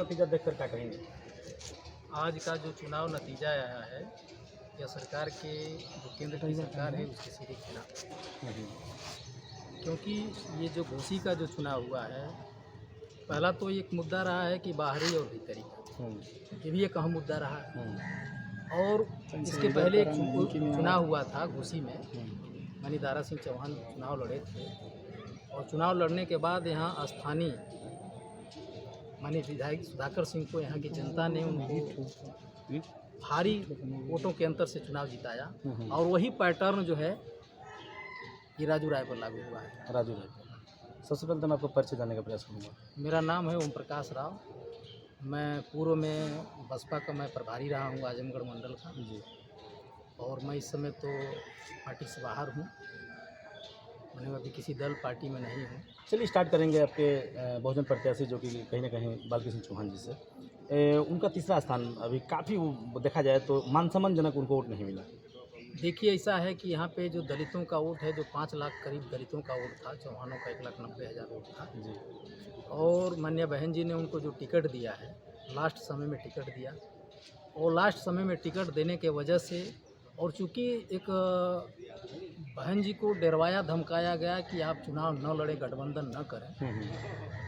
नतीजा देखकर क्या कहेंगे? आज का जो चुनाव नतीजा आया है, यह सरकार के जो केंद्र की सरकार है उसके सीधे खिलाफ है। क्योंकि ये जो घोसी का जो चुनाव हुआ है, पहला तो एक मुद्दा रहा है कि बाहरी और भीतरी का, ये भी एक अहम मुद्दा रहा है। और इसके पहले एक चुनाव हुआ था घोसी में, माननीय दारा सिंह चौहान चुनाव लड़े थे, और चुनाव लड़ने के बाद यहाँ स्थानीय माननीय विधायक सुधाकर सिंह को यहाँ की जनता ने उनको भारी वोटों के अंतर से चुनाव जिताया, और वही पैटर्न जो है ये राजू राय पर लागू हुआ है। राजू राय, सबसे पहले तो मैं आपको परिचय जानने का प्रयास करूँगा। मेरा नाम है ओम प्रकाश राव, मैं पूर्व में बसपा का मैं प्रभारी रहा हूँ आजमगढ़ मंडल का जी। और मैं इस समय तो पार्टी से बाहर हूँ, मैंने अभी किसी दल पार्टी में नहीं हूँ। चलिए स्टार्ट करेंगे आपके बहुजन प्रत्याशी जो कि कहीं ना कहीं बालकृष्ण चौहान जी से। उनका तीसरा स्थान अभी काफ़ी देखा जाए तो मान सम्मानजनक उनको वोट नहीं मिला। देखिए ऐसा है कि यहाँ पे जो दलितों का वोट है, जो 5 लाख करीब दलितों का वोट था, चौहानों का 1,90,000 वोट था जी। और माननीय बहन जी ने उनको जो टिकट दिया है, लास्ट समय में टिकट दिया, और लास्ट समय में टिकट देने के वजह से, और चूँकि एक बहन जी को डरवाया धमकाया गया कि आप चुनाव न लड़े, गठबंधन न करें,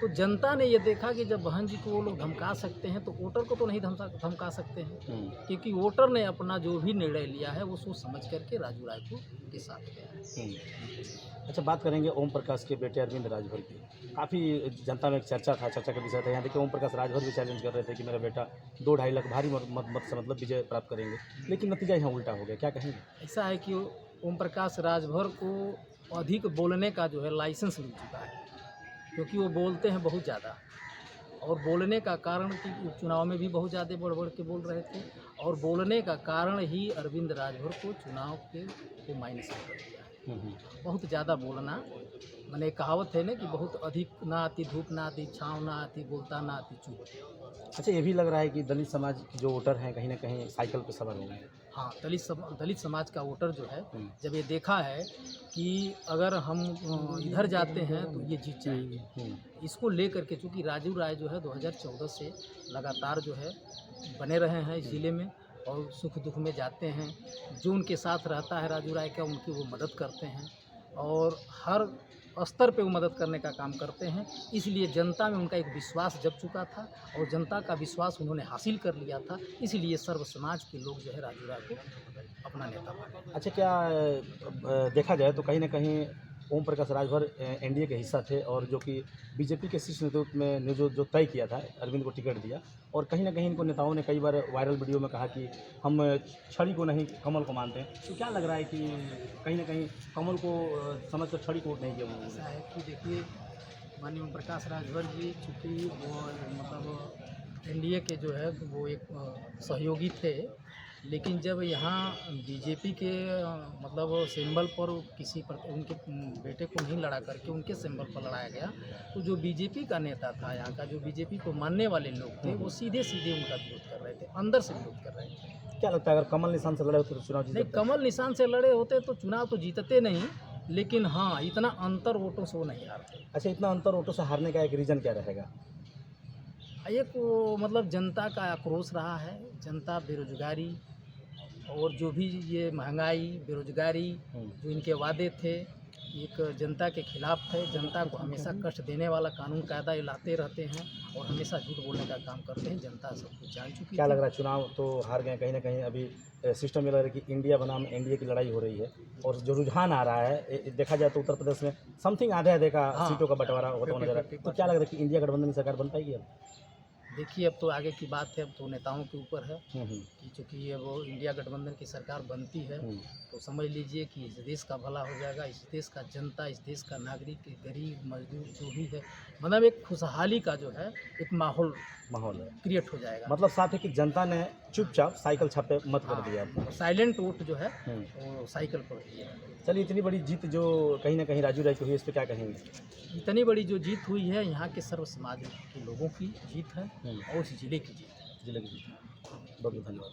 तो जनता ने ये देखा कि जब बहन जी को वो लोग धमका सकते हैं तो वोटर को तो नहीं धमका सकते हैं, क्योंकि वोटर ने अपना जो भी निर्णय लिया है वो सोच समझ करके राजू राय को के साथ गया है। अच्छा, बात करेंगे ओम प्रकाश के बेटे अरविंद राजभर की। काफ़ी जनता में एक चर्चा का विषय था। यहाँ देखिए ओम प्रकाश राजभर भी चैलेंज कर रहे थे कि मेरा बेटा 2-2.5 लाख भारी मत से मतलब विजय प्राप्त करेंगे, लेकिन नतीजा यहाँ उल्टा हो गया, क्या कहेंगे? ऐसा है कि ओम प्रकाश राजभर को अधिक बोलने का जो है लाइसेंस मिल चुका है, क्योंकि वो बोलते हैं बहुत ज़्यादा, और बोलने का कारण कि चुनाव में भी बहुत ज़्यादा बढ़ के बोल रहे थे, और बोलने का कारण ही अरविंद राजभर को चुनाव को माइनस में कर दिया है। बहुत ज़्यादा बोलना, मैंने कहावत है ना कि बहुत अधिक ना आती धूप ना आती छाँव ना आती बोलता ना आती चुप। अच्छा, ये भी लग रहा है कि दलित समाज के जो वोटर हैं कहीं ना कहीं साइकिल पर सवार हो गए हैं। हाँ, दलित समाज का वोटर जो है, जब ये देखा है कि अगर हम इधर जाते हैं तो ये जीत जाएंगे, इसको लेकर के, चूँकि राजू राय जो है 2014 से लगातार जो है बने रहे हैं इस ज़िले में, और सुख दुख में जाते हैं, जो उनके साथ रहता है राजू राय का उनकी वो मदद करते हैं, और हर स्तर पे वो मदद करने का काम करते हैं। इसलिए जनता में उनका एक विश्वास जग चुका था, और जनता का विश्वास उन्होंने हासिल कर लिया था, इसलिए सर्व समाज के लोग जो है राजू राय को अपना नेता माने। अच्छा, क्या देखा जाए तो कहीं ना कहीं ओम प्रकाश राजभर एनडीए के हिस्सा थे, और जो कि बीजेपी के शीर्ष नेतृत्व में ने जो तय किया था, अरविंद को टिकट दिया, और कहीं ना कहीं इनको नेताओं ने कई बार वायरल वीडियो में कहा कि हम छड़ी को नहीं कमल को मानते हैं। तो क्या लग रहा है कि कहीं ना कहीं कमल को समझ कर छड़ी को वोट नहीं किया? ऐसा है कि देखिए, माननीय ओम प्रकाश राजभर जी चूँकि वो मतलब एनडीए के जो है वो एक सहयोगी थे, लेकिन जब यहाँ बीजेपी के मतलब सिंबल पर किसी पर उनके बेटे को नहीं लड़ा करके उनके सिंबल पर लड़ाया गया, तो जो बीजेपी का नेता था यहाँ का, जो बीजेपी को मानने वाले लोग थे, वो सीधे उनका विरोध कर रहे थे, अंदर से विरोध कर रहे थे। क्या लगता है अगर कमल निशान से लड़े होते तो चुनाव नहीं, कमल निशान से लड़े होते तो चुनाव तो जीतते नहीं, लेकिन हाँ, इतना अंतर वोटों से वो नहीं हारते। अच्छा, इतना अंतर वोटों से हारने का एक रीज़न क्या रहेगा? एक वो मतलब जनता का आक्रोश रहा है, जनता बेरोजगारी और जो भी ये महंगाई बेरोजगारी जो इनके वादे थे, एक जनता के खिलाफ थे, जनता को हमेशा कष्ट देने वाला कानून कायदा ये लाते रहते हैं और हमेशा झूठ बोलने का काम करते हैं, जनता सब कुछ जान चुकी है। क्या लग रहा है, चुनाव तो हार गए कहीं ना कहीं, अभी सिस्टम ये लग रहा है कि इंडिया बनाम एनडीए की लड़ाई हो रही है, और जो रुझान आ रहा है देखा जाए तो उत्तर प्रदेश में समथिंग आधे का सीटों का बंटवारा होता हुआ नजर आ रहा है। तो क्या लग रहा है कि इंडिया गठबंधन की सरकार बन पाएगी अब? देखिए, अब तो आगे की बात है, अब तो नेताओं के ऊपर है कि चूँकि अब वो इंडिया गठबंधन की सरकार बनती है तो समझ लीजिए कि इस देश का भला हो जाएगा, इस देश का जनता, इस देश का नागरिक, गरीब मजदूर जो भी है, मतलब एक खुशहाली का जो है एक माहौल है क्रिएट हो जाएगा। मतलब साफ है कि जनता ने चुपचाप साइकिल छापे मत कर दिया आपको, साइलेंट वोट जो है वो साइकिल पर दिया। चलिए, इतनी बड़ी जीत जो कहीं ना कहीं राजू राय की हुई, इस पर क्या कहेंगे? इतनी बड़ी जो जीत हुई है यहाँ के सर्व समाज के लोगों की जीत है और उस जिले की जीत है। जिले की जीत। बहुत बहुत धन्यवाद।